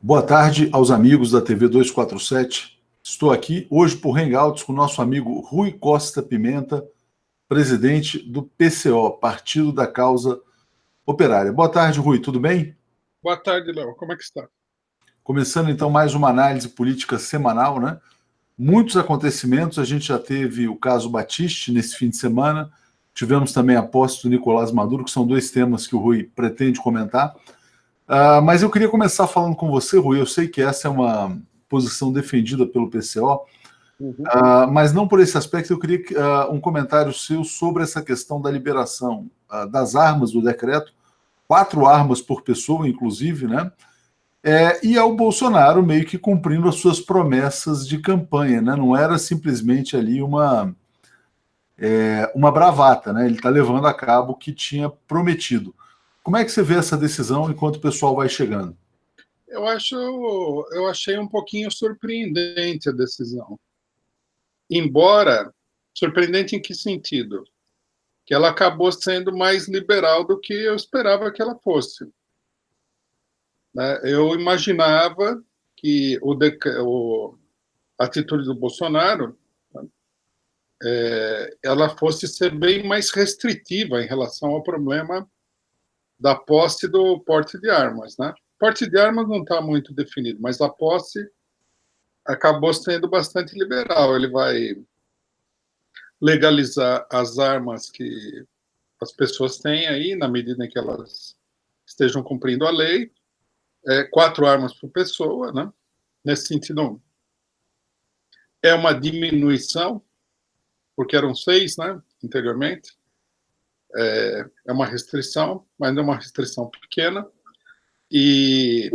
Boa tarde aos amigos da TV 247. Estou aqui hoje por Hangouts com o nosso amigo Rui Costa Pimenta, presidente do PCO, Partido da Causa Operária. Boa tarde, Rui, tudo bem? Boa tarde, Léo. Como é que está? Começando então mais uma análise política semanal, né? Muitos acontecimentos, a gente já teve o caso Batiste nesse fim de semana, tivemos também a posse do Nicolás Maduro, que são dois temas que o Rui pretende comentar. Mas eu queria começar falando com você, Rui. Eu sei que essa é uma posição defendida pelo PCO, mas não por esse aspecto. Eu queria um comentário seu sobre essa questão da liberação das armas do decreto, 4 armas por pessoa, inclusive, né? E ao Bolsonaro meio que cumprindo as suas promessas de campanha, né? Não era simplesmente ali uma bravata, né? Ele está levando a cabo o que tinha prometido. Como é que você vê essa decisão enquanto o pessoal vai chegando? Eu achei um pouquinho surpreendente a decisão. Embora, surpreendente em que sentido? Que ela acabou sendo mais liberal do que eu esperava que ela fosse. Né? Eu imaginava que a atitude do Bolsonaro ela fosse ser bem mais restritiva em relação ao problema da posse do porte de armas, né? O porte de armas não está muito definido, mas a posse acabou sendo bastante liberal. Ele vai legalizar as armas que as pessoas têm aí, na medida em que elas estejam cumprindo a lei. 4 armas por pessoa, né? Nesse sentido, é uma diminuição, porque eram 6, né, anteriormente. É uma restrição, mas não é uma restrição pequena. E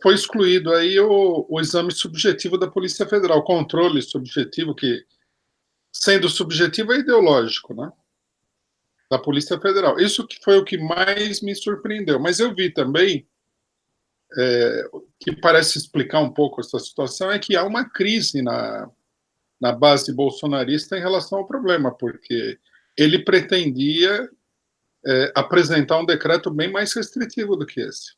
foi excluído aí o exame subjetivo da Polícia Federal, o controle subjetivo, que, sendo subjetivo, é ideológico, né? Da Polícia Federal. Isso que foi o que mais me surpreendeu. Mas eu vi também, que parece explicar um pouco essa situação, é que há uma crise na base bolsonarista em relação ao problema, porque ele pretendia apresentar um decreto bem mais restritivo do que esse.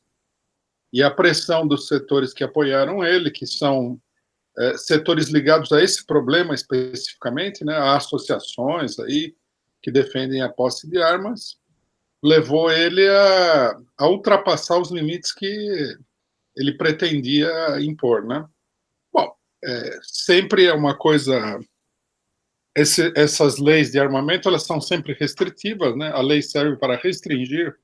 E a pressão dos setores que apoiaram ele, que são setores ligados a esse problema especificamente, né, há associações aí que defendem a posse de armas, levou ele a ultrapassar os limites que ele pretendia impor, né? Bom, sempre é uma coisa... essas leis de armamento, elas são sempre restritivas, né? A lei serve para restringir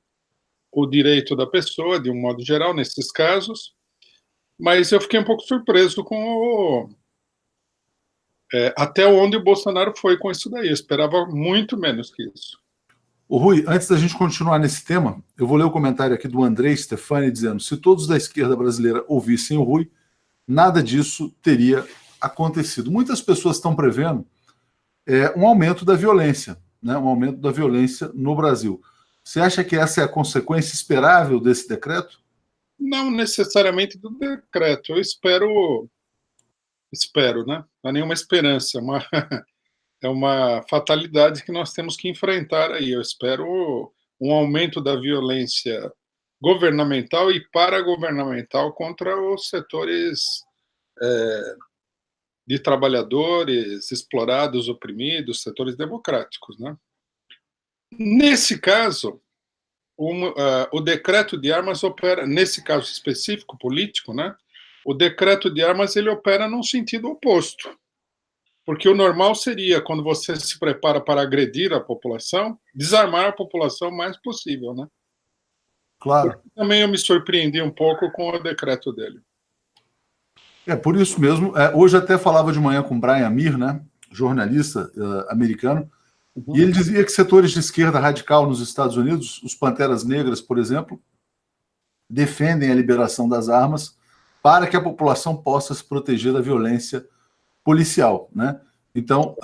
o direito da pessoa, de um modo geral, nesses casos, mas eu fiquei um pouco surpreso com até onde o Bolsonaro foi com isso daí. Eu esperava muito menos que isso. O Rui, antes da gente continuar nesse tema, eu vou ler o comentário aqui do Andrei Stefani dizendo: se todos da esquerda brasileira ouvissem o Rui, nada disso teria acontecido. Muitas pessoas estão prevendo um aumento da violência, né? Um aumento da violência no Brasil. Você acha que essa é a consequência esperável desse decreto? Não necessariamente do decreto. Eu espero, né? Não é nenhuma esperança, é uma fatalidade que nós temos que enfrentar aí. Eu espero um aumento da violência governamental e paragovernamental contra os setores de trabalhadores explorados, oprimidos, setores democráticos, né? Nesse caso, o decreto de armas opera, nesse caso específico político, né? O decreto de armas ele opera num sentido oposto, porque o normal seria, quando você se prepara para agredir a população, desarmar a população o mais possível, né? Claro. Também eu me surpreendi um pouco com o decreto dele. Por isso mesmo. Hoje até falava de manhã com Brian Mir, né, jornalista americano, e ele dizia que setores de esquerda radical nos Estados Unidos, os Panteras Negras, por exemplo, defendem a liberação das armas para que a população possa se proteger da violência policial, né? Então,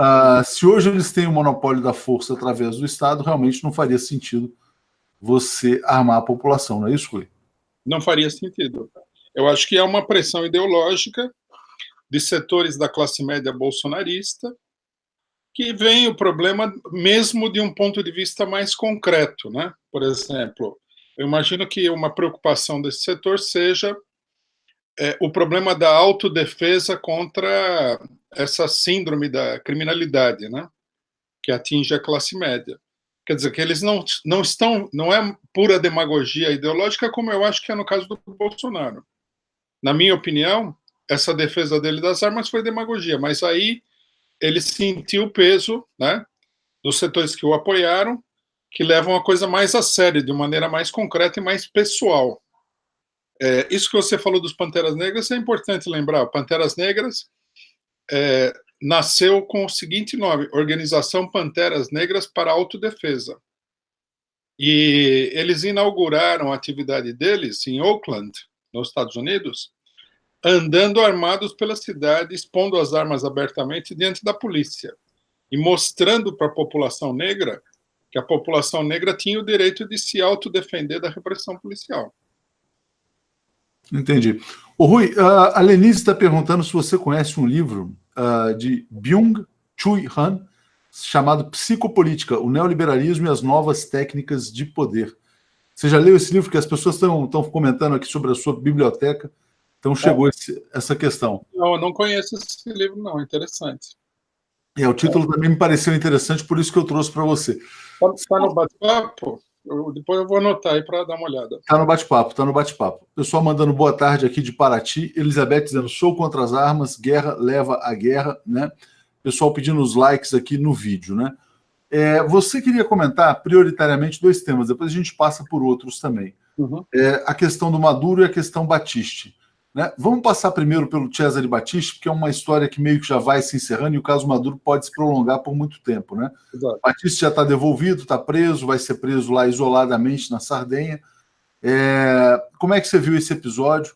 se hoje eles têm o monopólio da força através do Estado, realmente não faria sentido você armar a população, não é isso, Rui? Não faria sentido. Eu acho que é uma pressão ideológica de setores da classe média bolsonarista que vem o problema mesmo de um ponto de vista mais concreto, né? Por exemplo, eu imagino que uma preocupação desse setor seja o problema da autodefesa contra essa síndrome da criminalidade, né? Que atinge a classe média. Quer dizer, que eles não estão, não é pura demagogia ideológica, como eu acho que é no caso do Bolsonaro. Na minha opinião, essa defesa dele das armas foi demagogia, mas aí ele sentiu o peso, né, dos setores que o apoiaram, que levam a coisa mais a sério, de maneira mais concreta e mais pessoal. Isso que você falou dos Panteras Negras é importante lembrar. Panteras Negras nasceu com o seguinte nome: Organização Panteras Negras para Autodefesa. E eles inauguraram a atividade deles em Oakland, nos Estados Unidos, andando armados pela cidade, expondo as armas abertamente diante da polícia e mostrando para a população negra que a população negra tinha o direito de se autodefender da repressão policial. Entendi. Ô, Rui, a Lenise está perguntando se você conhece um livro de Byung-Chul Han chamado Psicopolítica, o Neoliberalismo e as Novas Técnicas de Poder. Você já leu esse livro? Que as pessoas estão comentando aqui sobre a sua biblioteca. Então chegou essa questão. Não, eu não conheço esse livro, não. Interessante. O título também me pareceu interessante, por isso que eu trouxe para você. Está no bate-papo? Depois eu vou anotar aí para dar uma olhada. Está no bate-papo, está no bate-papo. Pessoal mandando boa tarde aqui de Paraty. Elizabeth dizendo, sou contra as armas, guerra leva à guerra, né? Pessoal pedindo os likes aqui no vídeo, né? Você queria comentar prioritariamente 2 temas, depois a gente passa por outros também. Uhum. A questão do Maduro e a questão Batiste. Né? Vamos passar primeiro pelo Cesare Battisti, porque é uma história que meio que já vai se encerrando e o caso Maduro pode se prolongar por muito tempo. Né? Battisti já está devolvido, está preso, vai ser preso lá isoladamente na Sardenha. Como é que você viu esse episódio?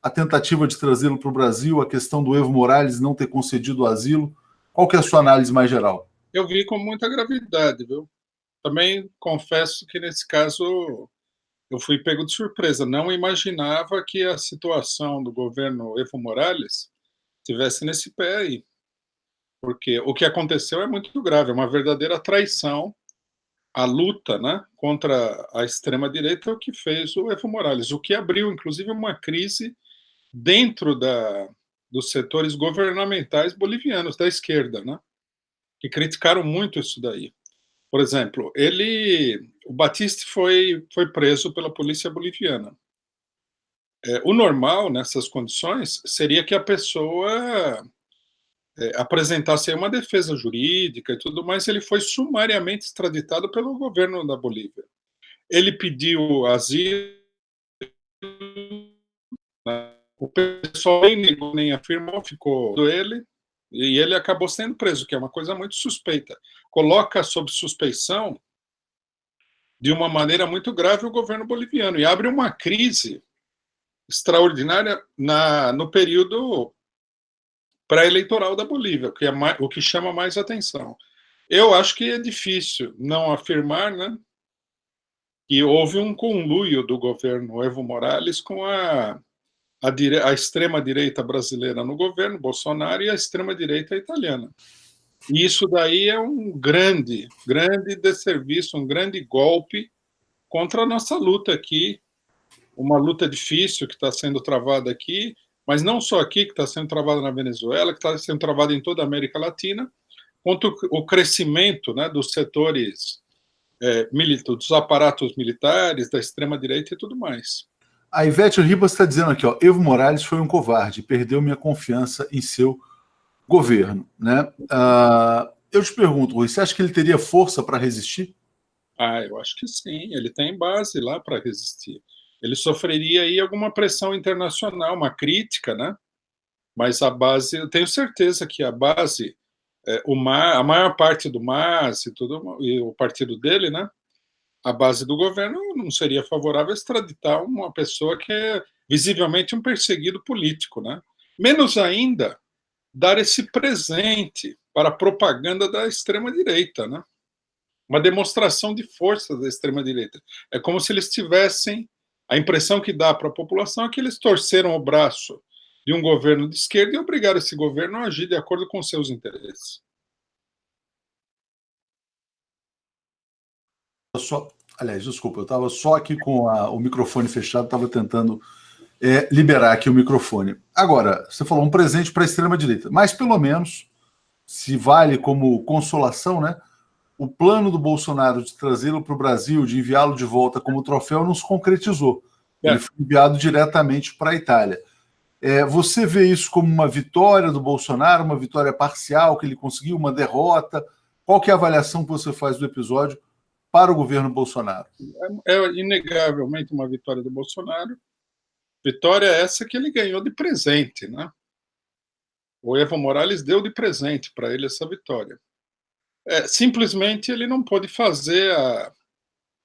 A tentativa de trazê-lo para o Brasil, a questão do Evo Morales não ter concedido o asilo. Qual que é a sua análise mais geral? Eu vi com muita gravidade, viu? Também confesso que nesse caso eu fui pego de surpresa. Não imaginava que a situação do governo Evo Morales estivesse nesse pé aí. Porque o que aconteceu é muito grave, é uma verdadeira traição. A luta, né, contra a extrema-direita é o que fez o Evo Morales, o que abriu, inclusive, uma crise dentro dos setores governamentais bolivianos, da esquerda, né, que criticaram muito isso daí. Por exemplo, o Batiste foi preso pela polícia boliviana. O normal, nessas condições, seria que a pessoa apresentasse uma defesa jurídica e tudo mais. Ele foi sumariamente extraditado pelo governo da Bolívia. Ele pediu asilo, né? O pessoal nem negou, nem afirmou, ficou ele, e ele acabou sendo preso, que é uma coisa muito suspeita. Coloca sob suspeição de uma maneira muito grave o governo boliviano e abre uma crise extraordinária no período pré-eleitoral da Bolívia, que é o que chama mais atenção. Eu acho que é difícil não afirmar, né, que houve um conluio do governo Evo Morales com a extrema-direita brasileira no governo, Bolsonaro, e a extrema-direita italiana. E isso daí é um grande, grande desserviço, um grande golpe contra a nossa luta aqui, uma luta difícil que está sendo travada aqui, mas não só aqui, que está sendo travada na Venezuela, que está sendo travada em toda a América Latina, contra o crescimento, né, dos setores dos aparatos militares, da extrema-direita e tudo mais. A Ivete Ribas está dizendo aqui, ó, Evo Morales foi um covarde, perdeu minha confiança em seu governo. Né? Eu te pergunto, Rui, você acha que ele teria força para resistir? Eu acho que sim, ele tem base lá para resistir. Ele sofreria aí alguma pressão internacional, uma crítica, né? Mas a base, eu tenho certeza que a base, a maior parte do MAS e o partido dele, né? A base do governo não seria favorável a extraditar uma pessoa que é visivelmente um perseguido político, né? Menos ainda dar esse presente para a propaganda da extrema-direita, né? Uma demonstração de força da extrema-direita. É como se eles tivessem, a impressão que dá para a população é que eles torceram o braço de um governo de esquerda e obrigaram esse governo a agir de acordo com seus interesses. Aliás, desculpa, eu estava só aqui com o microfone fechado, estava tentando liberar aqui o microfone. Agora, você falou um presente para a extrema-direita, mas pelo menos, se vale como consolação, né? O plano do Bolsonaro de trazê-lo para o Brasil, de enviá-lo de volta como troféu, não se concretizou. Ele foi enviado diretamente para a Itália. Você vê isso como uma vitória do Bolsonaro, uma vitória parcial que ele conseguiu, uma derrota? Qual que é a avaliação que você faz do episódio para o governo Bolsonaro? É inegavelmente uma vitória do Bolsonaro. Vitória essa que ele ganhou de presente, né? O Evo Morales deu de presente para ele essa vitória. Simplesmente ele não pôde fazer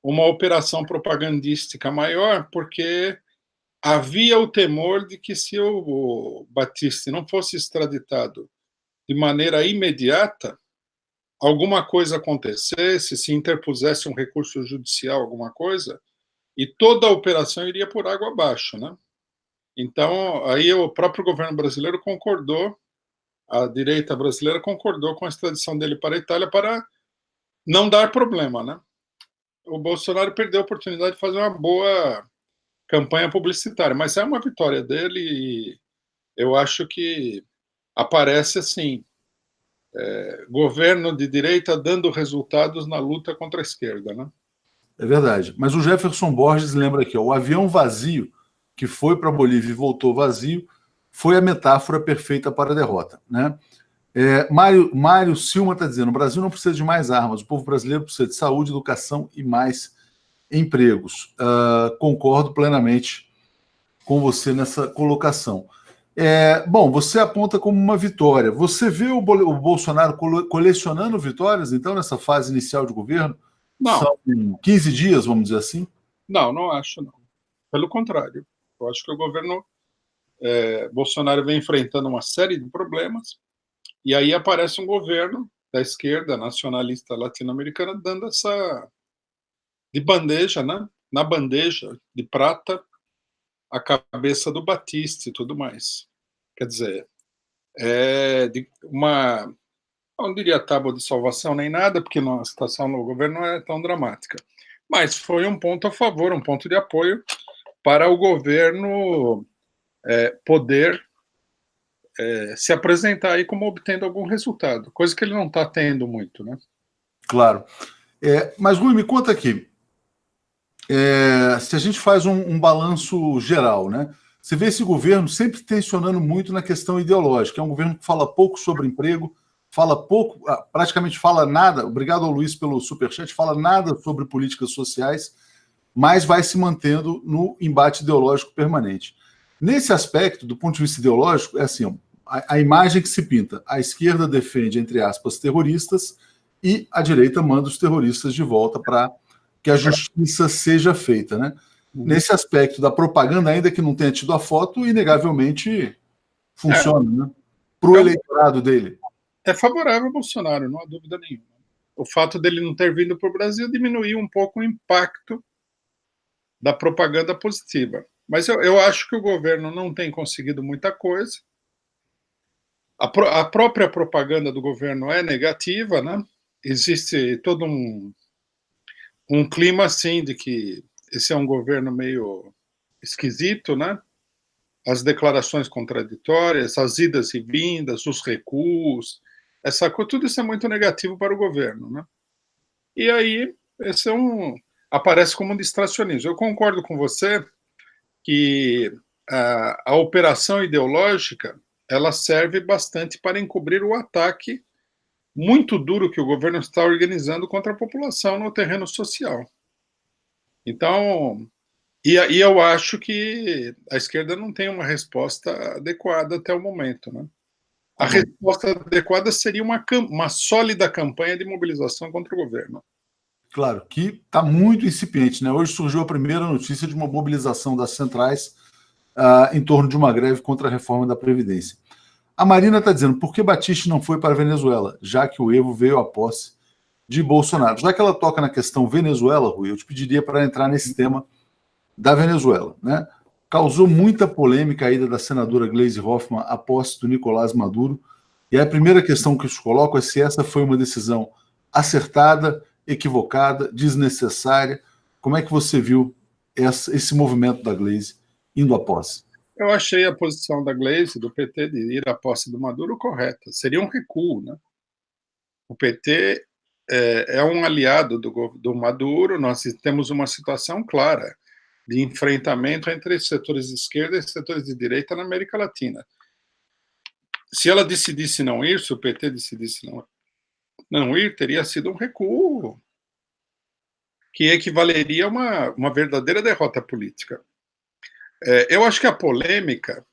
uma operação propagandística maior, porque havia o temor de que, se o Battisti não fosse extraditado de maneira imediata, alguma coisa acontecesse, se interpusesse um recurso judicial, alguma coisa, e toda a operação iria por água abaixo, né? Então, aí o próprio governo brasileiro concordou, a direita brasileira concordou com a extradição dele para a Itália para não dar problema, né? O Bolsonaro perdeu a oportunidade de fazer uma boa campanha publicitária, mas é uma vitória dele e eu acho que aparece assim, governo de direita dando resultados na luta contra a esquerda, né? É verdade. Mas o Jefferson Borges lembra aqui, o avião vazio que foi para a Bolívia e voltou vazio foi a metáfora perfeita para a derrota, né? Mário Silva está dizendo: o Brasil não precisa de mais armas, o povo brasileiro precisa de saúde, educação e mais empregos. Concordo plenamente com você nessa colocação. Bom, você aponta como uma vitória. Você vê o Bolsonaro colecionando vitórias, então, nessa fase inicial de governo? Não. São 15 dias, vamos dizer assim? Não acho, não. Pelo contrário. Eu acho que o governo Bolsonaro vem enfrentando uma série de problemas, e aí aparece um governo da esquerda nacionalista latino-americana dando essa de bandeja, né? Na bandeja de prata, a cabeça do Battisti e tudo mais. Quer dizer, não diria tábua de salvação nem nada, porque a situação no governo não é tão dramática. Mas foi um ponto a favor, um ponto de apoio para o governo poder se apresentar aí como obtendo algum resultado, coisa que ele não está tendo muito, né? Claro. Mas, Rui, me conta aqui, se a gente faz um balanço geral, né? Você vê esse governo sempre tensionando muito na questão ideológica. É um governo que fala pouco sobre emprego, fala pouco, praticamente fala nada, obrigado ao Luiz pelo superchat, fala nada sobre políticas sociais, mas vai se mantendo no embate ideológico permanente. Nesse aspecto, do ponto de vista ideológico, é assim, a imagem que se pinta: a esquerda defende, entre aspas, terroristas, e a direita manda os terroristas de volta para que a justiça seja feita, né? Nesse aspecto da propaganda, ainda que não tenha tido a foto, inegavelmente funciona, né? Para o eleitorado dele. É favorável ao Bolsonaro, não há dúvida nenhuma. O fato dele não ter vindo para o Brasil diminuiu um pouco o impacto da propaganda positiva. Mas eu acho que o governo não tem conseguido muita coisa. A própria propaganda do governo é negativa, né? Existe todo um clima assim de que esse é um governo meio esquisito, né? As declarações contraditórias, as idas e vindas, os recuos, tudo isso é muito negativo para o governo, né? E aí esse aparece como um distracionismo. Eu concordo com você que a operação ideológica ela serve bastante para encobrir o ataque muito duro que o governo está organizando contra a população no terreno social. Então, e eu acho que a esquerda não tem uma resposta adequada até o momento, né? A resposta adequada seria uma sólida campanha de mobilização contra o governo. Claro, que está muito incipiente, né? Hoje surgiu a primeira notícia de uma mobilização das centrais em torno de uma greve contra a reforma da Previdência. A Marina está dizendo: por que Battisti não foi para a Venezuela, já que o Evo veio à posse de Bolsonaro? Já que ela toca na questão Venezuela, Rui, eu te pediria para entrar nesse tema da Venezuela, né? Causou muita polêmica a ida da senadora Gleisi Hoffmann à posse do Nicolás Maduro. E a primeira questão que eu te coloco é se essa foi uma decisão acertada, equivocada, desnecessária. Como é que você viu esse movimento da Gleisi indo à posse? Eu achei a posição da Gleisi, do PT, de ir à posse do Maduro correta. Seria um recuo, né? O PT é um aliado do Maduro, nós temos uma situação clara de enfrentamento entre setores de esquerda e setores de direita na América Latina. Se ela decidisse não ir, se o PT decidisse não ir, teria sido um recuo que equivaleria a uma verdadeira derrota política. Eu acho que a polêmica,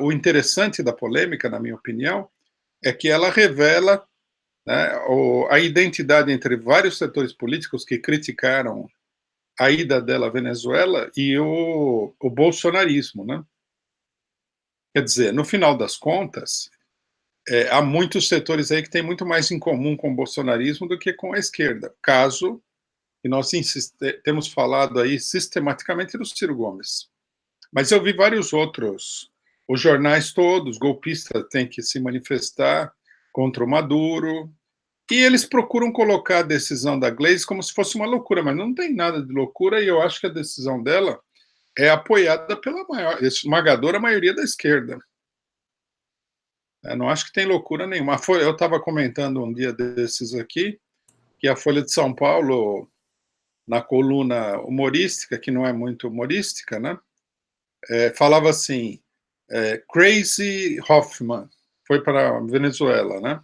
o interessante da polêmica, na minha opinião, é que ela revela, né, a identidade entre vários setores políticos que criticaram a ida dela à Venezuela e o bolsonarismo, né? Quer dizer, no final das contas, há muitos setores aí que têm muito mais em comum com o bolsonarismo do que com a esquerda. Caso que nós temos falado aí sistematicamente do Ciro Gomes. Mas eu vi vários outros, os jornais todos, golpistas têm que se manifestar contra o Maduro, e eles procuram colocar a decisão da Gleisi como se fosse uma loucura, mas não tem nada de loucura, e eu acho que a decisão dela é apoiada pela esmagadora maioria da esquerda. Eu não acho que tem loucura nenhuma. Eu estava comentando um dia desses aqui, que a Folha de São Paulo, na coluna humorística, que não é muito humorística, né, falava assim, Crazy Hoffman foi para a Venezuela, né?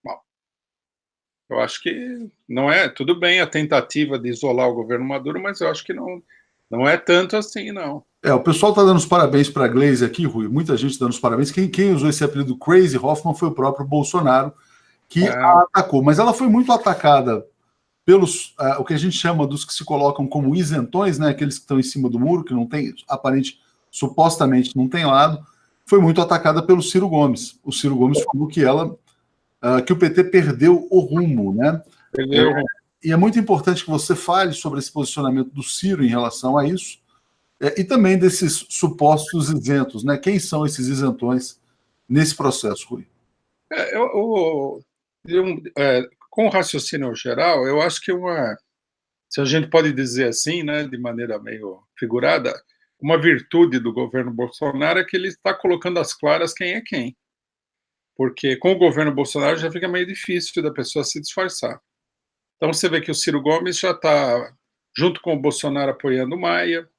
Bom, eu acho que não é, tudo bem a tentativa de isolar o governo Maduro, mas eu acho que não é tanto assim, não. O pessoal está dando os parabéns para a Gleisi aqui, Rui, muita gente dando os parabéns. Quem usou esse apelido Crazy Hoffman foi o próprio Bolsonaro, que a atacou, mas ela foi muito atacada pelos, o que a gente chama dos que se colocam como isentões, né, aqueles que estão em cima do muro, que não tem, supostamente não tem lado, foi muito atacada pelo Ciro Gomes. O Ciro Gomes falou que que o PT perdeu o rumo, né? Perdeu. E é muito importante que você fale sobre esse posicionamento do Ciro em relação a isso, e também desses supostos isentos, né? Quem são esses isentões nesse processo, Rui? Com o raciocínio geral, eu acho que se a gente pode dizer assim, né, de maneira meio figurada, uma virtude do governo Bolsonaro é que ele está colocando às claras quem é quem. Porque com o governo Bolsonaro já fica meio difícil da pessoa se disfarçar. Então você vê que o Ciro Gomes já está, junto com o Bolsonaro, apoiando o Maia,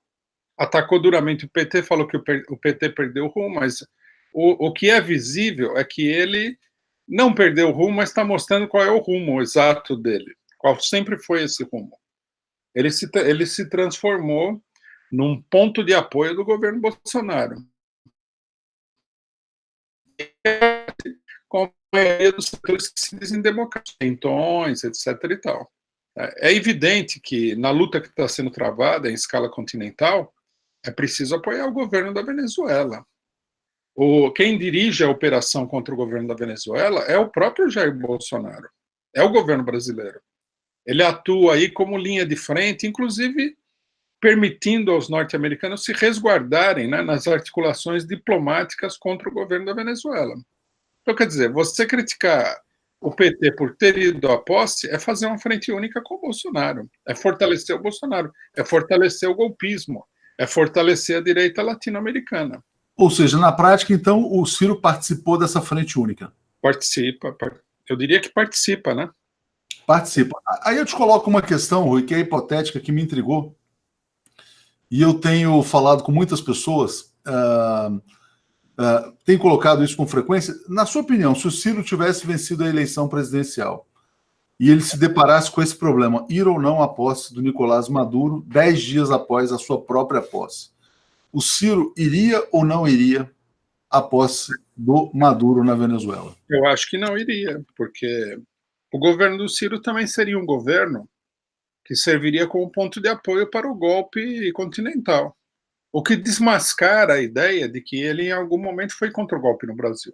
atacou duramente o PT, falou que o PT perdeu o rumo, mas o que é visível é que ele não perdeu o rumo, mas está mostrando qual é o rumo exato dele, qual sempre foi esse rumo. Ele se transformou num ponto de apoio do governo Bolsonaro. Com a maioria dos setores que se dizem democráticos, tentões, etc. e tal. É evidente que, na luta que está sendo travada em escala continental, é preciso apoiar o governo da Venezuela. Quem dirige a operação contra o governo da Venezuela é o próprio Jair Bolsonaro, é o governo brasileiro. Ele atua aí como linha de frente, inclusive permitindo aos norte-americanos se resguardarem, né, nas articulações diplomáticas contra o governo da Venezuela. Então, quer dizer, você criticar o PT por ter ido à posse é fazer uma frente única com o Bolsonaro, é fortalecer o Bolsonaro, é fortalecer o golpismo, é fortalecer a direita latino-americana. Ou seja, na prática, então, o Ciro participou dessa frente única. Participa, eu diria que participa, né? Participa. Aí eu te coloco uma questão, Rui, que é hipotética, que me intrigou, e eu tenho falado com muitas pessoas, tenho colocado isso com frequência. Na sua opinião, se o Ciro tivesse vencido a eleição presidencial e ele se deparasse com esse problema, ir ou não à posse do Nicolás Maduro 10 dias após a sua própria posse, o Ciro iria ou não iria à posse do Maduro na Venezuela? Eu acho que não iria, porque o governo do Ciro também seria um governo que serviria como ponto de apoio para o golpe continental. O que desmascara a ideia de que ele, em algum momento, foi contra o golpe no Brasil.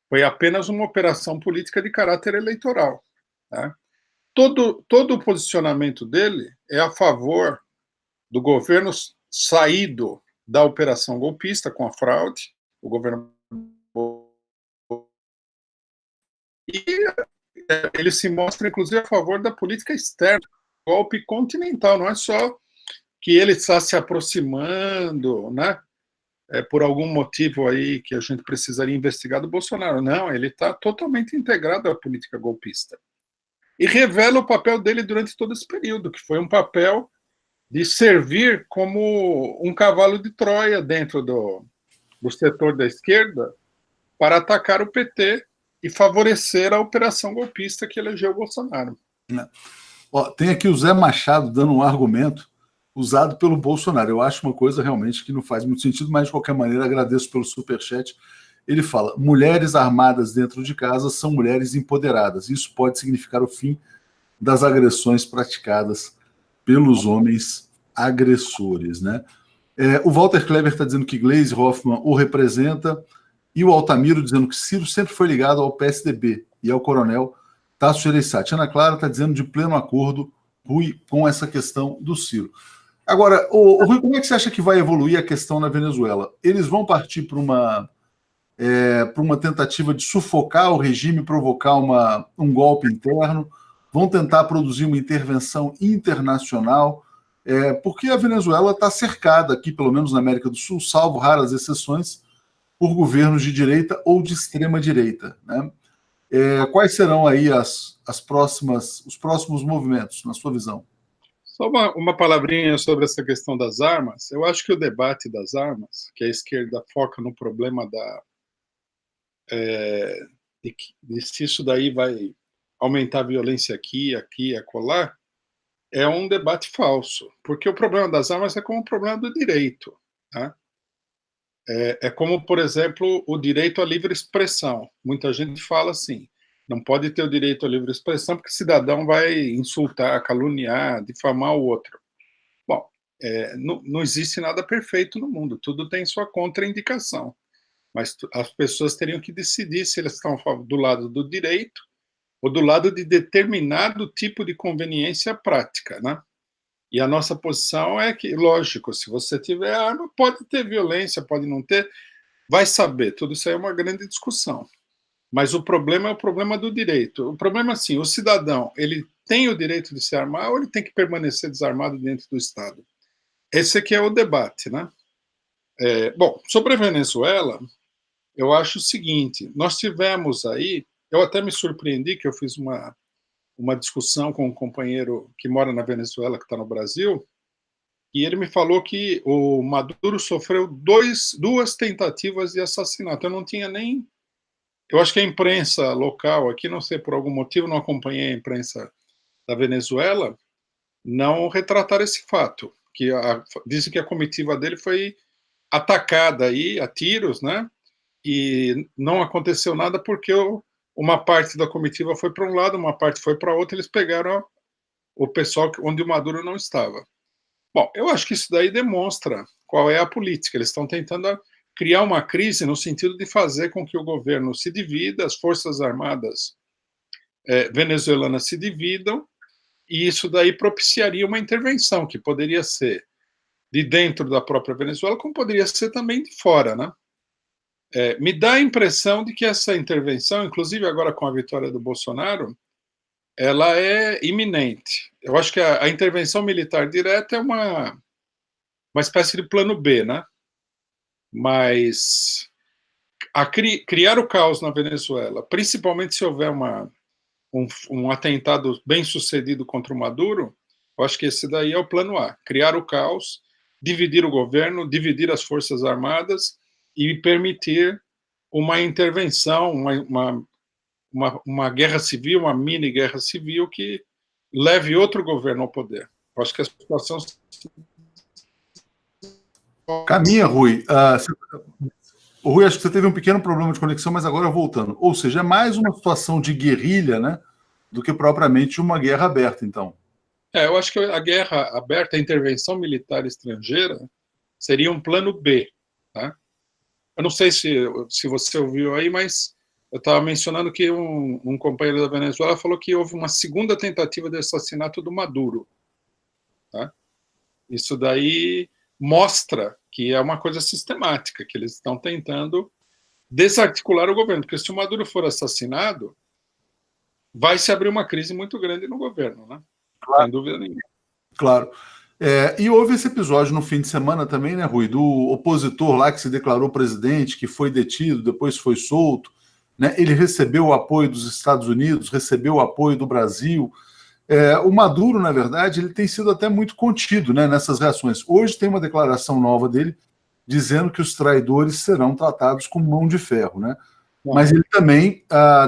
Foi apenas uma operação política de caráter eleitoral. Né? Todo o posicionamento dele é a favor do governo saído da operação golpista com a fraude, o governo. E ele se mostra, inclusive, a favor da política externa, golpe continental, não é só que ele está se aproximando, né, por algum motivo aí que a gente precisaria investigar do Bolsonaro. Não, ele está totalmente integrado à política golpista. E revela o papel dele durante todo esse período, que foi um papel de servir como um cavalo de Troia dentro do setor da esquerda para atacar o PT e favorecer a operação golpista que elegeu o Bolsonaro. Ó, tem aqui o Zé Machado dando um argumento usado pelo Bolsonaro. Eu acho uma coisa realmente que não faz muito sentido, mas de qualquer maneira agradeço pelo superchat. Ele fala: mulheres armadas dentro de casa são mulheres empoderadas. Isso pode significar o fim das agressões praticadas pelos homens agressores, né? O Walter Kleber está dizendo que Gleisi Hoffmann o representa, e o Altamiro dizendo que Ciro sempre foi ligado ao PSDB e ao coronel Tasso Gereissati. Ana Clara está dizendo de pleno acordo, Rui, com essa questão do Ciro. Agora, Rui, como é que você acha que vai evoluir a questão na Venezuela? Eles vão partir para uma tentativa de sufocar o regime, provocar um golpe interno, vão tentar produzir uma intervenção internacional, porque a Venezuela está cercada aqui, pelo menos na América do Sul, salvo raras exceções, por governos de direita ou de extrema direita, né? Quais serão aí os próximos movimentos, na sua visão? Só uma palavrinha sobre essa questão das armas. Eu acho que o debate das armas, que a esquerda foca no problema de se isso daí vai aumentar a violência aqui, acolá, é um debate falso, porque o problema das armas é como o problema do direito, tá? É como, por exemplo, o direito à livre expressão. Muita gente fala assim, não pode ter o direito à livre expressão porque o cidadão vai insultar, caluniar, difamar o outro. Bom, não existe nada perfeito no mundo, tudo tem sua contraindicação, mas as pessoas teriam que decidir se elas estão do lado do direito ou do lado de determinado tipo de conveniência prática, né? E a nossa posição é que, lógico, se você tiver arma, pode ter violência, pode não ter, vai saber, tudo isso aí é uma grande discussão. Mas o problema é o problema do direito. O problema é assim, o cidadão, ele tem o direito de se armar ou ele tem que permanecer desarmado dentro do Estado? Esse aqui é o debate, né? Bom, sobre a Venezuela, eu acho o seguinte, nós tivemos aí, eu até me surpreendi que eu fiz uma discussão com um companheiro que mora na Venezuela, que está no Brasil, e ele me falou que o Maduro sofreu duas tentativas de assassinato. Eu não tinha nem... Eu acho que a imprensa local aqui, não sei, por algum motivo, não acompanhei a imprensa da Venezuela, não retrataram esse fato, que dizem que a comitiva dele foi atacada aí a tiros, né? E não aconteceu nada porque uma parte da comitiva foi para um lado, uma parte foi para outro, eles pegaram o pessoal onde o Maduro não estava. Bom, eu acho que isso daí demonstra qual é a política. Eles estão tentando criar uma crise no sentido de fazer com que o governo se divida, as forças armadas venezuelanas se dividam, e isso daí propiciaria uma intervenção, que poderia ser de dentro da própria Venezuela, como poderia ser também de fora, né? Me dá a impressão de que essa intervenção, inclusive agora com a vitória do Bolsonaro, ela é iminente. Eu acho que a intervenção militar direta é uma espécie de plano B, né? Mas criar o caos na Venezuela, principalmente se houver um atentado bem sucedido contra o Maduro, eu acho que esse daí é o plano A. Criar o caos, dividir o governo, dividir as forças armadas e permitir uma intervenção, uma guerra civil, uma mini guerra civil que leve outro governo ao poder. Eu acho que a situação... Caminha, Rui. Rui, acho que você teve um pequeno problema de conexão, mas agora voltando. Ou seja, é mais uma situação de guerrilha, né, do que propriamente uma guerra aberta, então. Eu acho que a guerra aberta, a intervenção militar estrangeira, seria um plano B, tá? Eu não sei se você ouviu aí, mas eu estava mencionando que um companheiro da Venezuela falou que houve uma segunda tentativa de assassinato do Maduro, tá? Isso daí mostra que é uma coisa sistemática, que eles estão tentando desarticular o governo, porque se o Maduro for assassinado, vai se abrir uma crise muito grande no governo, né? Claro. Sem dúvida nenhuma. Claro. E houve esse episódio no fim de semana também, né, Rui, do opositor lá que se declarou presidente, que foi detido, depois foi solto, né? Ele recebeu o apoio dos Estados Unidos, recebeu o apoio do Brasil. O Maduro, na verdade, ele tem sido até muito contido, né, nessas reações. Hoje tem uma declaração nova dele dizendo que os traidores serão tratados com mão de ferro, né? Mas ele também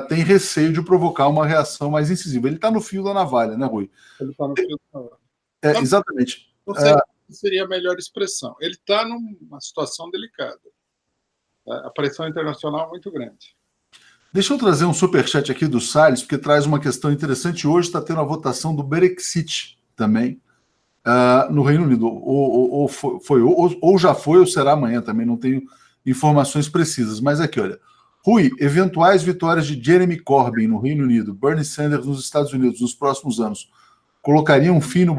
tem receio de provocar uma reação mais incisiva. Ele está no fio da navalha, né, Rui? Ele está no fio da navalha. Exatamente. Não sei se seria a melhor expressão. Ele está numa situação delicada. A pressão internacional é muito grande. Deixa eu trazer um superchat aqui do Salles, porque traz uma questão interessante. Hoje está tendo a votação do Brexit também no Reino Unido. Ou já foi, ou será amanhã também, não tenho informações precisas. Mas aqui, olha. Rui, eventuais vitórias de Jeremy Corbyn no Reino Unido, Bernie Sanders nos Estados Unidos nos próximos anos, colocariam fim no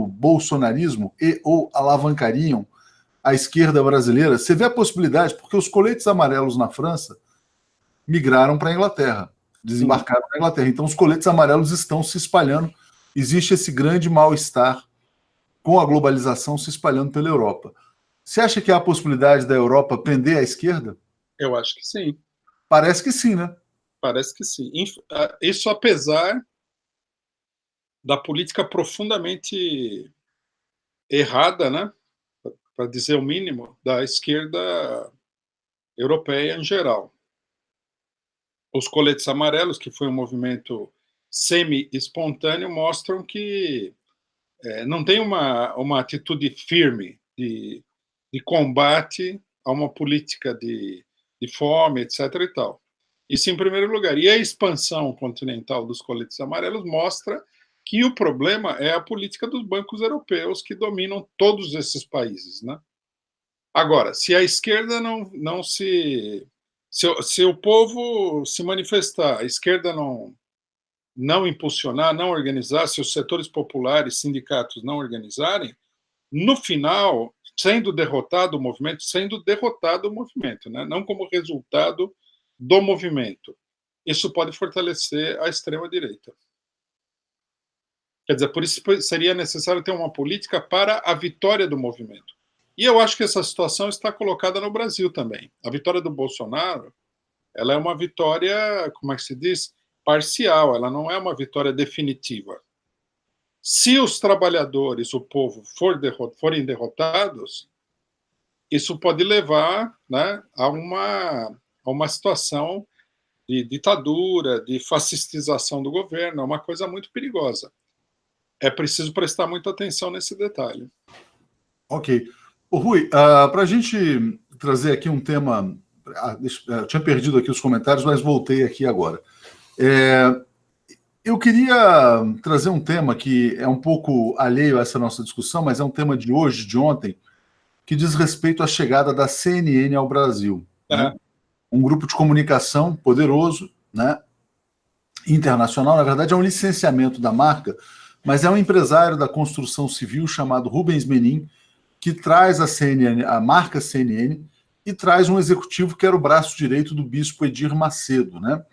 bolsonarismo e ou alavancariam a esquerda brasileira? Você vê a possibilidade, porque os coletes amarelos na França migraram para a Inglaterra, desembarcaram na Inglaterra. Então, os coletes amarelos estão se espalhando. Existe esse grande mal-estar com a globalização se espalhando pela Europa. Você acha que há a possibilidade da Europa prender a esquerda? Eu acho que sim. Parece que sim, né? Parece que sim. Isso apesar da política profundamente errada, né, para dizer o mínimo, da esquerda europeia em geral. Os coletes amarelos, que foi um movimento semi-espontâneo, mostram que não tem uma atitude firme de combate a uma política de fome, etc. e tal. Isso em primeiro lugar. E a expansão continental dos coletes amarelos mostra que o problema é a política dos bancos europeus que dominam todos esses países, né? Agora, se a esquerda não se... Se o povo se manifestar, a esquerda não impulsionar, não organizar, se os setores populares, sindicatos não organizarem, no final, sendo derrotado o movimento, né? Não como resultado do movimento. Isso pode fortalecer a extrema-direita. Quer dizer, por isso seria necessário ter uma política para a vitória do movimento. E eu acho que essa situação está colocada no Brasil também. A vitória do Bolsonaro, ela é uma vitória, como é que se diz? Parcial, ela não é uma vitória definitiva. Se os trabalhadores, o povo, forem derrotados, isso pode levar, né, a uma situação de ditadura, de fascistização do governo, é uma coisa muito perigosa. É preciso prestar muita atenção nesse detalhe. Ok. Rui, para a gente trazer aqui um tema... eu tinha perdido aqui os comentários, mas voltei aqui agora. Eu queria trazer um tema que é um pouco alheio a essa nossa discussão, mas é um tema de hoje, de ontem, que diz respeito à chegada da CNN ao Brasil. Né? Um grupo de comunicação poderoso, né? Internacional, na verdade é um licenciamento da marca, mas é um empresário da construção civil chamado Rubens Menin, que traz a CNN, a marca CNN, e traz um executivo que era o braço direito do bispo Edir Macedo, né?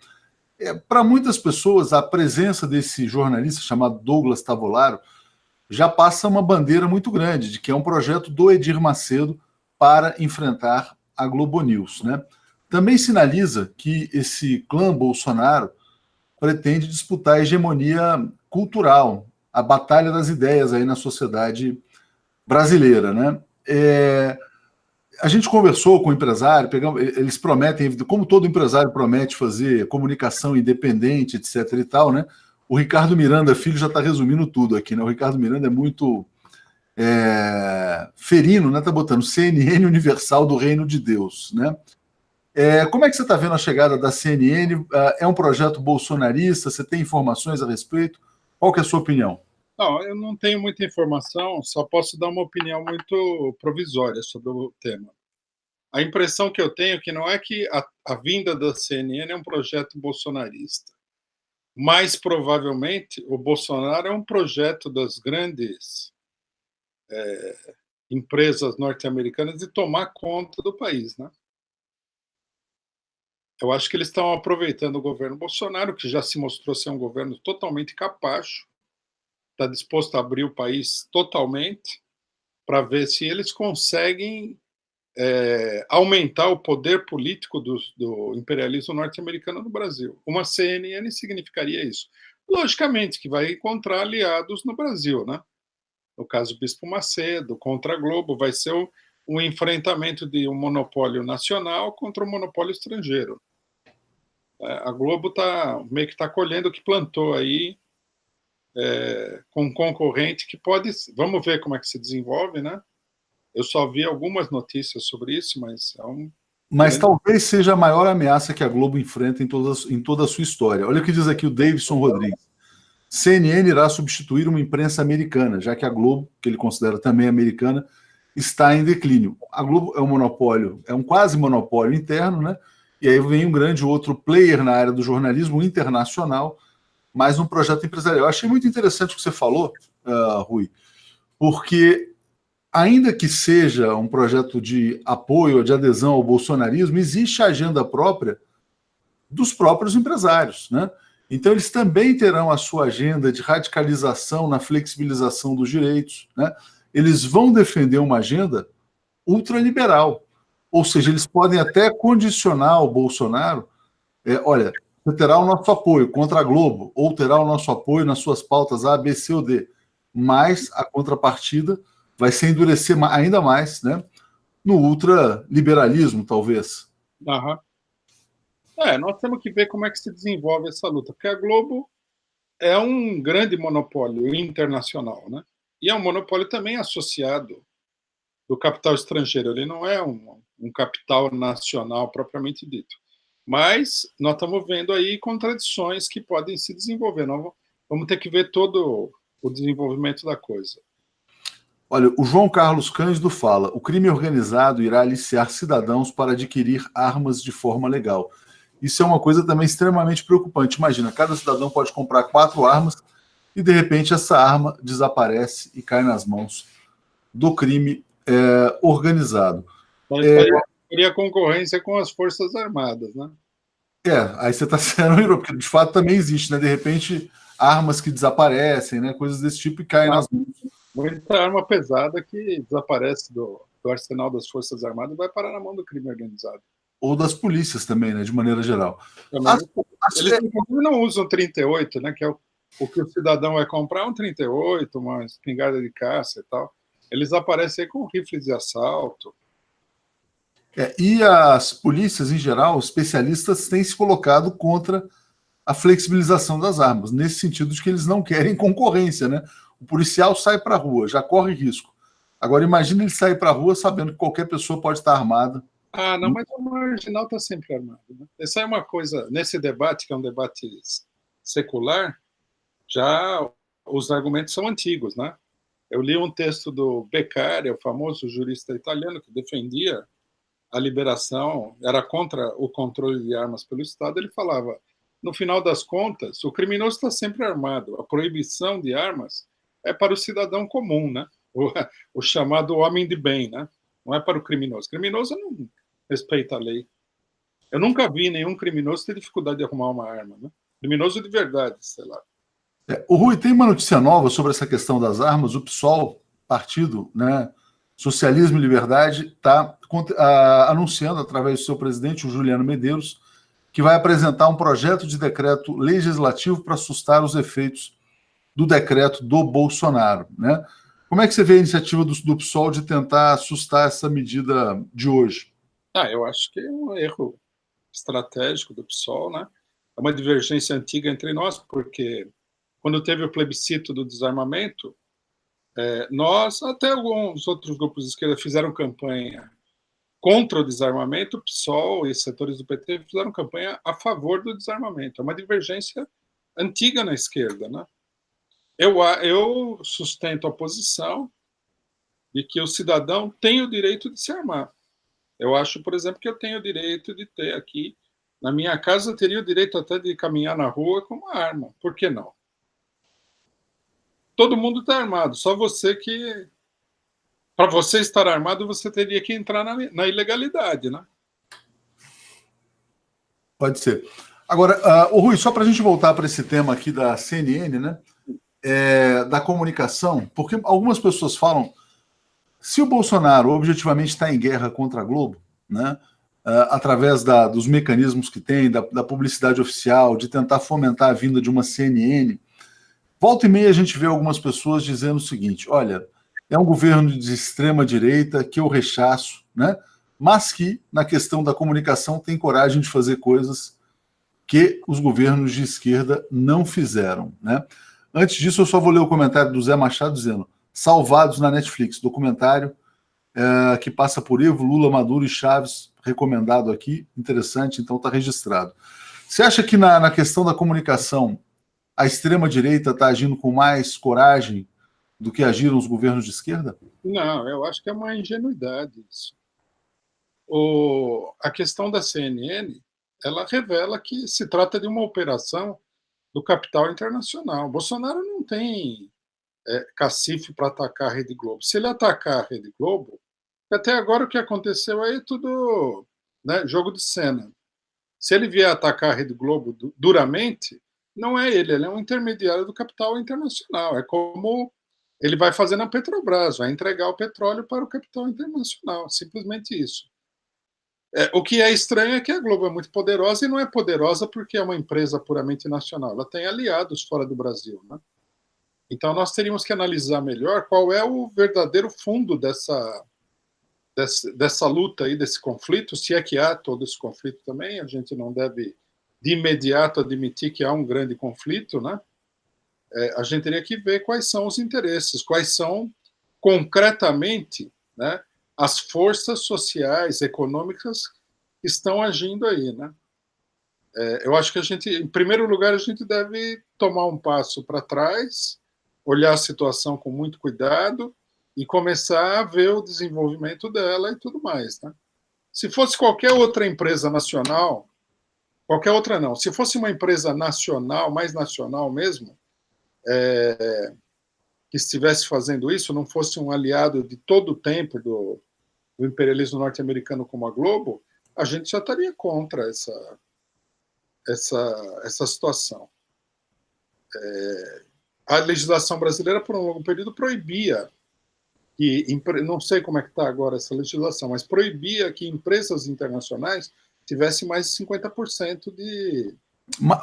Para muitas pessoas, a presença desse jornalista chamado Douglas Tavolaro já passa uma bandeira muito grande de que é um projeto do Edir Macedo para enfrentar a Globo News, né? Também sinaliza que esse clã Bolsonaro pretende disputar a hegemonia cultural, a batalha das ideias aí na sociedade brasileira, né? A gente conversou com o empresário, eles prometem, como todo empresário promete fazer comunicação independente, etc. e tal, né? O Ricardo Miranda Filho já está resumindo tudo aqui, né? O Ricardo Miranda é muito ferino, né? Está botando CNN Universal do Reino de Deus, né? Como é que você está vendo a chegada da CNN? É um projeto bolsonarista? Você tem informações a respeito? Qual que é a sua opinião? Não, eu não tenho muita informação, só posso dar uma opinião muito provisória sobre o tema. A impressão que eu tenho é que não é que a vinda da CNN é um projeto bolsonarista, mas provavelmente o Bolsonaro é um projeto das grandes empresas norte-americanas de tomar conta do país, né? Eu acho que eles estão aproveitando o governo Bolsonaro, que já se mostrou ser um governo totalmente capacho, está disposto a abrir o país totalmente para ver se eles conseguem aumentar o poder político do imperialismo norte-americano no Brasil. Uma CNN significaria isso. Logicamente que vai encontrar aliados no Brasil, né? No caso do Bispo Macedo, contra a Globo, vai ser um enfrentamento de um monopólio nacional contra um monopólio estrangeiro. A Globo meio que está colhendo o que plantou aí, com um concorrente que pode... Vamos ver como é que se desenvolve, né? Eu só vi algumas notícias sobre isso, mas Mas talvez seja a maior ameaça que a Globo enfrenta em toda a sua história. Olha o que diz aqui o Davidson Rodrigues. CNN irá substituir uma imprensa americana, já que a Globo, que ele considera também americana, está em declínio. A Globo é um monopólio, é um quase monopólio interno, né? E aí vem um grande outro player na área do jornalismo internacional, mais um projeto empresarial. Eu achei muito interessante o que você falou, Rui, porque ainda que seja um projeto de apoio, de adesão ao bolsonarismo, existe a agenda própria dos próprios empresários, né? Então eles também terão a sua agenda de radicalização na flexibilização dos direitos, né? Eles vão defender uma agenda ultraliberal, ou seja, eles podem até condicionar o Bolsonaro, olha, você terá o nosso apoio contra a Globo, ou terá o nosso apoio nas suas pautas A, B, C ou D, mas a contrapartida vai se endurecer ainda mais, né, no ultraliberalismo, talvez. Uhum. Nós temos que ver como é que se desenvolve essa luta, porque a Globo é um grande monopólio internacional, né? E é um monopólio também associado do capital estrangeiro. Ele não é um capital nacional propriamente dito. Mas nós estamos vendo aí contradições que podem se desenvolver. Nós vamos ter que ver todo o desenvolvimento da coisa. Olha, o João Carlos Cândido fala: o crime organizado irá aliciar cidadãos para adquirir armas de forma legal. Isso é uma coisa também extremamente preocupante. Imagina, cada cidadão pode comprar 4 armas e, de repente, essa arma desaparece e cai nas mãos do crime organizado. Teria concorrência com as Forças Armadas, né? Aí você está sendo irônico, porque de fato também existe, né? De repente, armas que desaparecem, né? Coisas desse tipo e caem nas mãos. Muita arma pesada que desaparece do arsenal das Forças Armadas e vai parar na mão do crime organizado. Ou das polícias também, né? De maneira geral. Eles não usam 38, né? Que é o que o cidadão vai comprar, um 38, uma espingarda de caça e tal. Eles aparecem aí com rifles de assalto. E as polícias, em geral, especialistas, têm se colocado contra a flexibilização das armas, nesse sentido de que eles não querem concorrência, né? O policial sai para a rua, já corre risco. Agora, imagine ele sair para a rua sabendo que qualquer pessoa pode estar armada. Não, mas o marginal está sempre armado, né? Essa é uma coisa, nesse debate, que é um debate secular, já os argumentos são antigos, né? Eu li um texto do Beccaria, o famoso jurista italiano, que defendia a liberação, era contra o controle de armas pelo Estado. Ele falava, no final das contas, o criminoso está sempre armado. A proibição de armas é para o cidadão comum, né? O chamado homem de bem, né? Não é para o criminoso. O criminoso não respeita a lei. Eu nunca vi nenhum criminoso ter dificuldade de arrumar uma arma, né? Criminoso de verdade, sei lá. O Rui, tem uma notícia nova sobre essa questão das armas. O PSOL, partido, né, Socialismo e Liberdade, está anunciando, através do seu presidente, o Juliano Medeiros, que vai apresentar um projeto de decreto legislativo para assustar os efeitos do decreto do Bolsonaro, né? Como é que você vê a iniciativa do PSOL de tentar assustar essa medida de hoje? Eu acho que é um erro estratégico do PSOL, né? É uma divergência antiga entre nós, porque quando teve o plebiscito do desarmamento, nós, até alguns outros grupos de esquerda fizeram campanha contra o desarmamento, o PSOL e setores do PT fizeram campanha a favor do desarmamento. É uma divergência antiga na esquerda, né? Eu sustento a posição de que o cidadão tem o direito de se armar. Eu acho, por exemplo, que eu tenho o direito de ter aqui, na minha casa, eu teria o direito até de caminhar na rua com uma arma. Por que não? Todo mundo está armado, só você que... Para você estar armado, você teria que entrar na ilegalidade, né? Pode ser. Agora, Rui, só para a gente voltar para esse tema aqui da CNN, né? da comunicação, porque algumas pessoas falam, se o Bolsonaro objetivamente está em guerra contra a Globo, né, através dos mecanismos que tem, da publicidade oficial, de tentar fomentar a vinda de uma CNN, volta e meia a gente vê algumas pessoas dizendo o seguinte, olha, é um governo de extrema direita que eu rechaço, né, mas que, na questão da comunicação, tem coragem de fazer coisas que os governos de esquerda não fizeram, né? Antes disso, eu só vou ler o comentário do Zé Machado dizendo: Salvados na Netflix, documentário que passa por Evo, Lula, Maduro e Chaves, recomendado aqui, interessante, então está registrado. Você acha que na questão da comunicação a extrema-direita está agindo com mais coragem do que agiram os governos de esquerda? Não, eu acho que é uma ingenuidade isso. A questão da CNN, ela revela que se trata de uma operação do capital internacional. Bolsonaro não tem cacife para atacar a Rede Globo. Se ele atacar a Rede Globo, até agora o que aconteceu aí é tudo, né, jogo de cena. Se ele vier atacar a Rede Globo duramente, não é ele é um intermediário do capital internacional. É como ele vai fazer na Petrobras, vai entregar o petróleo para o capital internacional, simplesmente isso. O que é estranho é que a Globo é muito poderosa e não é poderosa porque é uma empresa puramente nacional. Ela tem aliados fora do Brasil, né? Então nós teríamos que analisar melhor qual é o verdadeiro fundo dessa luta aí, desse conflito, se é que há todo esse conflito também. A gente não deve de imediato admitir que há um grande conflito, né? A gente teria que ver quais são os interesses, quais são concretamente, né, as forças sociais, econômicas que estão agindo aí, né? Eu acho que a gente, em primeiro lugar, a gente deve tomar um passo para trás, olhar a situação com muito cuidado e começar a ver o desenvolvimento dela e tudo mais, né? Se fosse qualquer outra empresa nacional, qualquer outra não, se fosse uma empresa nacional, mais nacional mesmo, que estivesse fazendo isso, não fosse um aliado de todo o tempo do imperialismo norte-americano como a Globo, a gente já estaria contra essa situação. A legislação brasileira, por um longo período, proibia, não sei como é que está agora essa legislação, mas proibia que empresas internacionais tivessem mais de 50% de...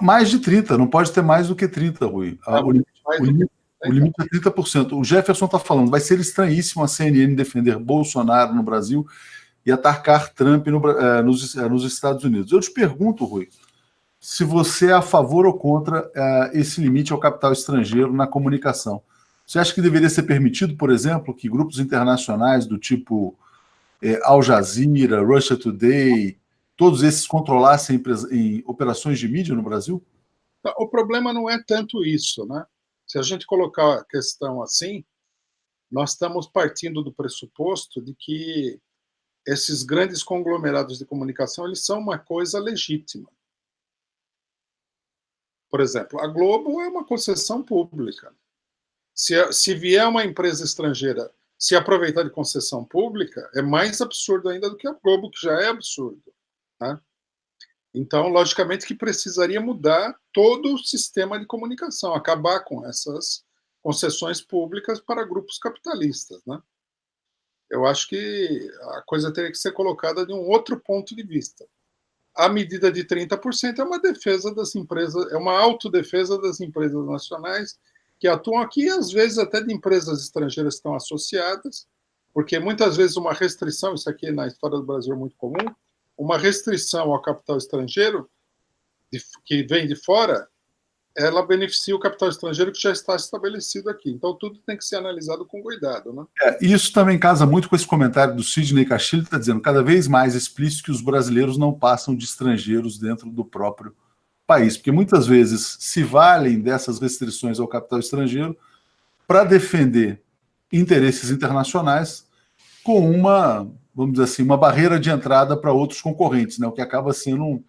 Mais de 30%, não pode ter mais do que 30%, Rui. O limite é 30%. O Jefferson está falando, vai ser estranhíssimo a CNN defender Bolsonaro no Brasil e atacar Trump nos Estados Unidos. Eu te pergunto, Rui, se você é a favor ou contra esse limite ao capital estrangeiro na comunicação. Você acha que deveria ser permitido, por exemplo, que grupos internacionais do tipo Al Jazeera, Russia Today, todos esses controlassem em operações de mídia no Brasil? O problema não é tanto isso, né? Se a gente colocar a questão assim, nós estamos partindo do pressuposto de que esses grandes conglomerados de comunicação, eles são uma coisa legítima. Por exemplo, a Globo é uma concessão pública. Se vier uma empresa estrangeira se aproveitar de concessão pública, é mais absurdo ainda do que a Globo, que já é absurdo, né? Então, logicamente que precisaria mudar todo o sistema de comunicação, acabar com essas concessões públicas para grupos capitalistas, né? Eu acho que a coisa teria que ser colocada de um outro ponto de vista. A medida de 30% é uma defesa das empresas, é uma autodefesa das empresas nacionais que atuam aqui, e às vezes até de empresas estrangeiras que estão associadas, porque muitas vezes uma restrição, isso aqui na história do Brasil é muito comum, uma restrição ao capital estrangeiro que vem de fora, ela beneficia o capital estrangeiro que já está estabelecido aqui. Então, tudo tem que ser analisado com cuidado, né? Isso também casa muito com esse comentário do Sidney Castilho, que está dizendo cada vez mais explícito que os brasileiros não passam de estrangeiros dentro do próprio país, porque muitas vezes se valem dessas restrições ao capital estrangeiro para defender interesses internacionais com uma, vamos dizer assim, uma barreira de entrada para outros concorrentes, né? O que acaba sendo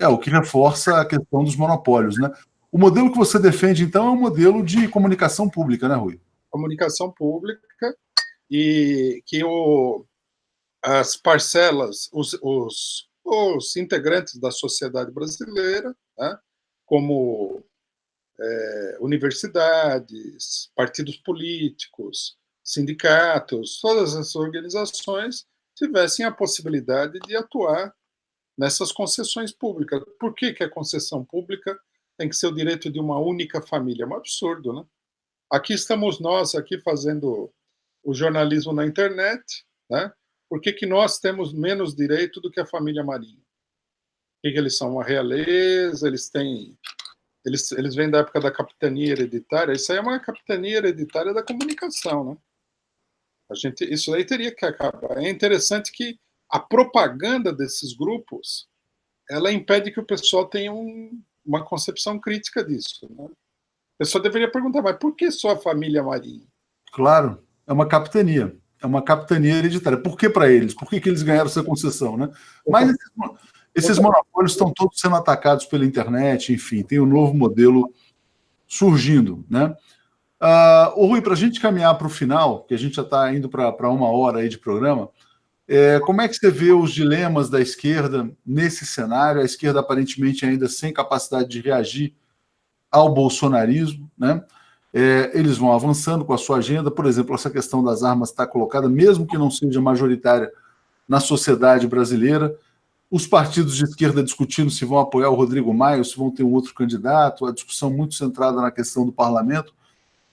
o que reforça a questão dos monopólios, né? O modelo que você defende, então, é um modelo de comunicação pública, né, Rui? Comunicação pública e que as parcelas, os integrantes da sociedade brasileira, né, como universidades, partidos políticos, sindicatos, todas essas organizações tivessem a possibilidade de atuar nessas concessões públicas. Por que a concessão pública tem que ser o direito de uma única família? É um absurdo, né? Aqui estamos nós, aqui fazendo o jornalismo na internet, né? Por que nós temos menos direito do que a família Marinho? Por que eles são uma realeza, eles vêm da época da capitania hereditária? Isso aí é uma capitania hereditária da comunicação, né? Isso aí teria que acabar. É interessante que a propaganda desses grupos, ela impede que o pessoal tenha uma concepção crítica disso, né? A pessoa deveria perguntar, mas por que só a família Marinho? Claro, é uma capitania. É uma capitania hereditária. Por que para eles? Por que eles ganharam essa concessão, né? Mas esses monopólios estão todos sendo atacados pela internet, enfim, tem um novo modelo surgindo, né? Rui, para a gente caminhar para o final, que a gente já está indo para 1 hora aí de programa, como é que você vê os dilemas da esquerda nesse cenário? A esquerda aparentemente ainda sem capacidade de reagir ao bolsonarismo, né? Eles vão avançando com a sua agenda, por exemplo, essa questão das armas está colocada, mesmo que não seja majoritária na sociedade brasileira, os partidos de esquerda discutindo se vão apoiar o Rodrigo Maia, se vão ter um outro candidato, a discussão muito centrada na questão do parlamento.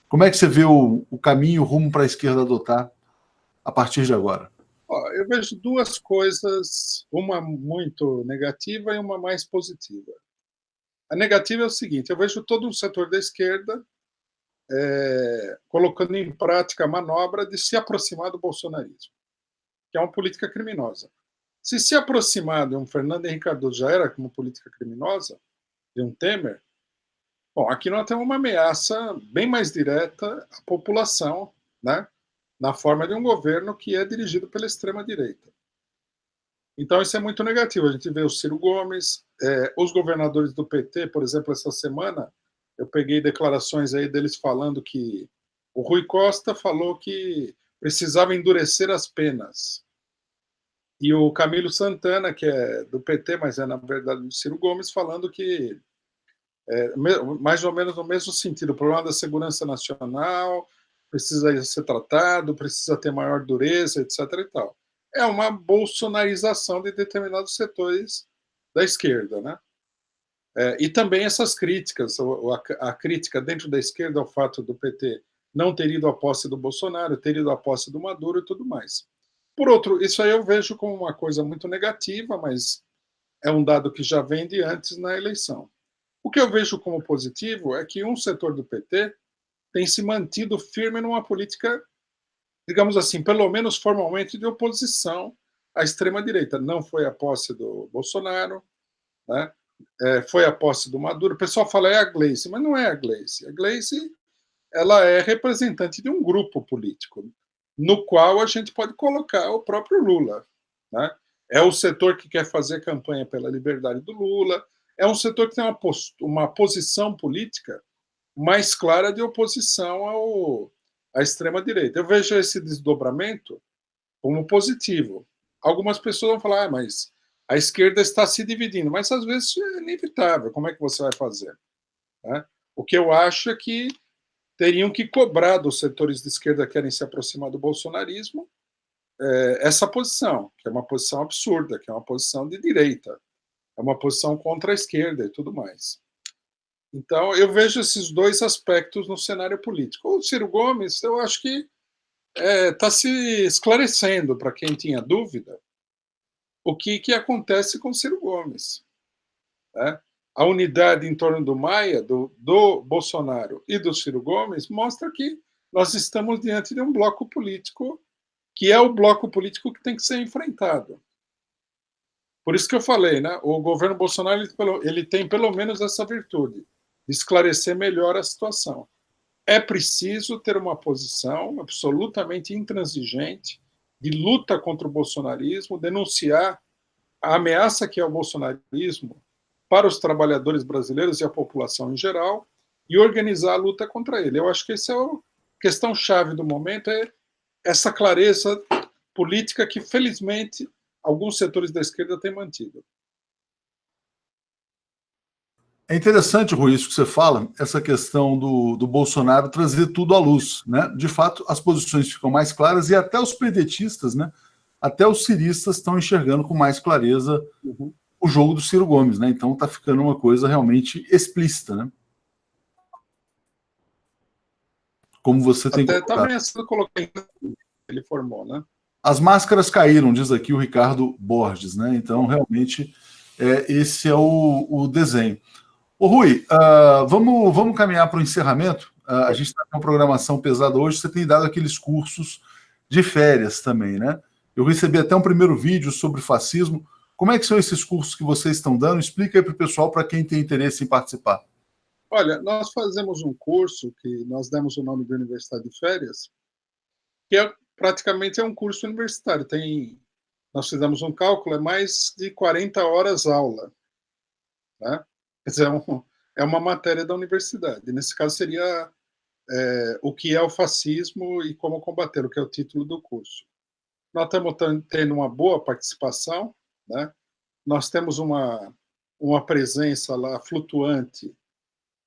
Como é que você vê o caminho, o rumo para a esquerda adotar a partir de agora? Eu vejo duas coisas, uma muito negativa e uma mais positiva. A negativa é o seguinte: eu vejo todo um setor da esquerda colocando em prática a manobra de se aproximar do bolsonarismo, que é uma política criminosa. Se aproximar de um Fernando Henrique Cardoso já era como política criminosa, de um Temer, bom, aqui nós temos uma ameaça bem mais direta à população, né, na forma de um governo que é dirigido pela extrema-direita. Então, isso é muito negativo. A gente vê o Ciro Gomes, os governadores do PT, por exemplo, essa semana, eu peguei declarações aí deles falando que o Rui Costa falou que precisava endurecer as penas. E o Camilo Santana, que é do PT, mas é, na verdade, do Ciro Gomes, falando que, mais ou menos no mesmo sentido, o problema da segurança nacional precisa ser tratado, precisa ter maior dureza, etc. e tal. É uma bolsonarização de determinados setores da esquerda, né? E também essas críticas, a crítica dentro da esquerda ao fato do PT não ter ido à posse do Bolsonaro, ter ido à posse do Maduro e tudo mais. Por outro, isso aí eu vejo como uma coisa muito negativa, mas é um dado que já vem de antes na eleição. O que eu vejo como positivo é que um setor do PT tem se mantido firme numa política, digamos assim, pelo menos formalmente, de oposição à extrema-direita. Não foi a posse do Bolsonaro, né? Foi a posse do Maduro. O pessoal fala é a Gleice, mas não é a Gleice. A Gleice, ela é representante de um grupo político, no qual a gente pode colocar o próprio Lula, né? É o setor que quer fazer campanha pela liberdade do Lula, é um setor que tem uma posição política mais clara de oposição à extrema-direita. Eu vejo esse desdobramento como positivo. Algumas pessoas vão falar, mas a esquerda está se dividindo, mas às vezes é inevitável. Como é que você vai fazer? Né? O que eu acho é que teriam que cobrar dos setores de esquerda que querem se aproximar do bolsonarismo essa posição, que é uma posição absurda, que é uma posição de direita, é uma posição contra a esquerda e tudo mais. Então, eu vejo esses dois aspectos no cenário político. O Ciro Gomes, eu acho que está se esclarecendo para quem tinha dúvida o que acontece com o Ciro Gomes. Né? A unidade em torno do Maia, do Bolsonaro e do Ciro Gomes mostra que nós estamos diante de um bloco político que é o bloco político que tem que ser enfrentado. Por isso que eu falei, né? O governo Bolsonaro ele tem pelo menos essa virtude de esclarecer melhor a situação. É preciso ter uma posição absolutamente intransigente de luta contra o bolsonarismo, denunciar a ameaça que é o bolsonarismo para os trabalhadores brasileiros e a população em geral e organizar a luta contra ele. Eu acho que essa é a questão-chave do momento, é essa clareza política que, felizmente, alguns setores da esquerda têm mantido. É interessante, Rui, isso que você fala, essa questão do Bolsonaro trazer tudo à luz, né? De fato, as posições ficam mais claras e até os pedetistas, né? Até os ciristas estão enxergando com mais clareza o jogo do Ciro Gomes, né? Então está ficando uma coisa realmente explícita, né? Como você tem Até colocado. está ameaçando colocar ele formou, né? As máscaras caíram, diz aqui o Ricardo Borges, né? Então, realmente, esse é o desenho. Ô, Rui, vamos caminhar para o encerramento. A gente está com uma programação pesada hoje. Você tem dado aqueles cursos de férias também, né? Eu recebi até um primeiro vídeo sobre fascismo. Como é que são esses cursos que vocês estão dando? Explica aí para o pessoal, para quem tem interesse em participar. Olha, nós fazemos um curso que nós demos o nome de Universidade de Férias, que praticamente é um curso universitário. Nós fizemos um cálculo, é mais de 40 horas aula, né? Quer dizer, é uma matéria da universidade. Nesse caso, seria o que é o fascismo e como combater, o que é o título do curso. Nós estamos tendo uma boa participação, né? Nós temos uma presença lá flutuante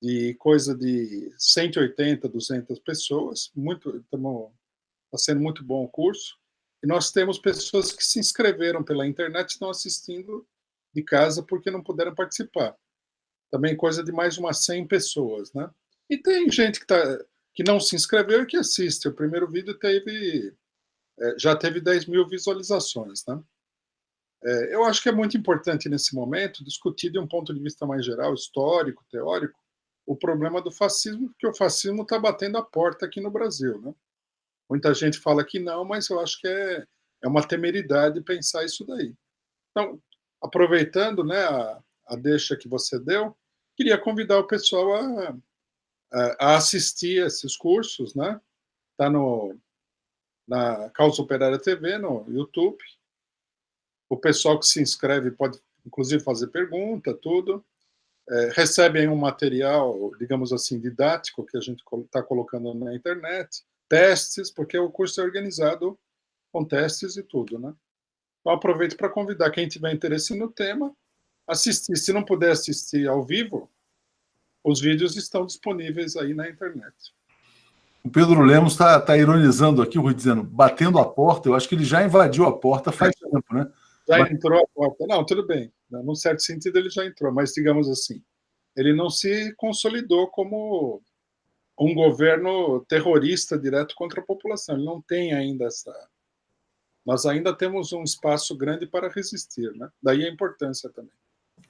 de coisa de 180, 200 pessoas. Está sendo muito bom o curso. E nós temos pessoas que se inscreveram pela internet e estão assistindo de casa porque não puderam participar. Também coisa de mais umas 100 pessoas, né? E tem gente que não se inscreveu e que assiste. O primeiro vídeo já teve 10 mil visualizações, né? Eu acho que é muito importante nesse momento discutir de um ponto de vista mais geral, histórico, teórico, o problema do fascismo, porque o fascismo está batendo a porta aqui no Brasil, né? Muita gente fala que não, mas eu acho que é uma temeridade pensar isso daí. Então, aproveitando, né, a deixa que você deu, queria convidar o pessoal a assistir esses cursos, né? Está na Causa Operária TV, no YouTube. O pessoal que se inscreve pode, inclusive, fazer pergunta, tudo. Recebem um material, digamos assim, didático que a gente está colocando na internet, testes, porque o curso é organizado com testes e tudo, né? Então, aproveito para convidar quem tiver interesse no tema, assistir. Se não puder assistir ao vivo, os vídeos estão disponíveis aí na internet. O Pedro Lemos está ironizando aqui, o Rui, dizendo, batendo a porta. Eu acho que ele já invadiu a porta faz tempo, né? Já entrou a porta. Não, tudo bem. Num certo sentido, ele já entrou, mas, digamos assim, ele não se consolidou como um governo terrorista direto contra a população. Ele não tem ainda essa... Nós ainda temos um espaço grande para resistir, né? Daí a importância também.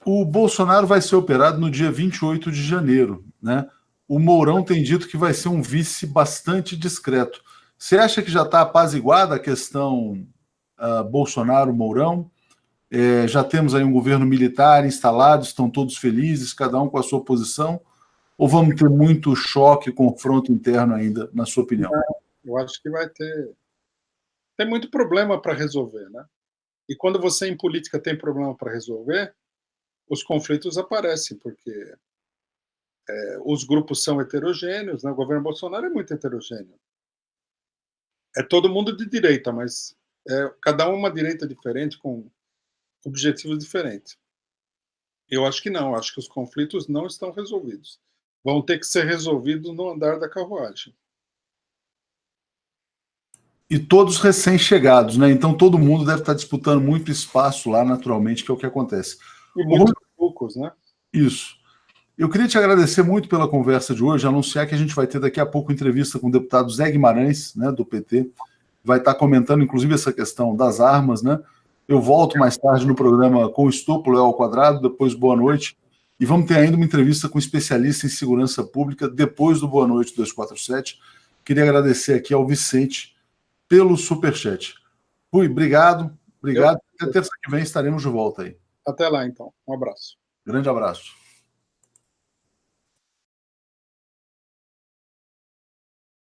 O Bolsonaro vai ser operado no dia 28 de janeiro, né? O Mourão tem dito que vai ser um vice bastante discreto. Você acha que já está apaziguada a questão Bolsonaro-Mourão? Já temos aí um governo militar instalado, estão todos felizes, cada um com a sua posição? Ou vamos ter muito choque, confronto interno ainda, na sua opinião? Eu acho que vai tem muito problema para resolver, né? E quando você em política tem problema para resolver, os conflitos aparecem, porque os grupos são heterogêneos, né? O governo Bolsonaro é muito heterogêneo. É todo mundo de direita, mas cada uma direita diferente, com objetivos diferentes. Eu acho que não, acho que os conflitos não estão resolvidos. Vão ter que ser resolvidos no andar da carruagem. E todos recém-chegados, né? Então todo mundo deve estar disputando muito espaço lá, naturalmente, que é o que acontece. E muitos poucos, né? Isso. Eu queria te agradecer muito pela conversa de hoje, anunciar que a gente vai ter daqui a pouco entrevista com o deputado Zé Guimarães, né, do PT, vai estar comentando, inclusive, essa questão das armas, né? Eu volto mais tarde no programa com o Estopro, Léo ao Quadrado, depois Boa Noite, e vamos ter ainda uma entrevista com um especialista em segurança pública depois do Boa Noite 247. Queria agradecer aqui ao Vicente pelo superchat. Rui, obrigado. Até terça que vem estaremos de volta aí. Até lá, então. Um abraço. Grande abraço.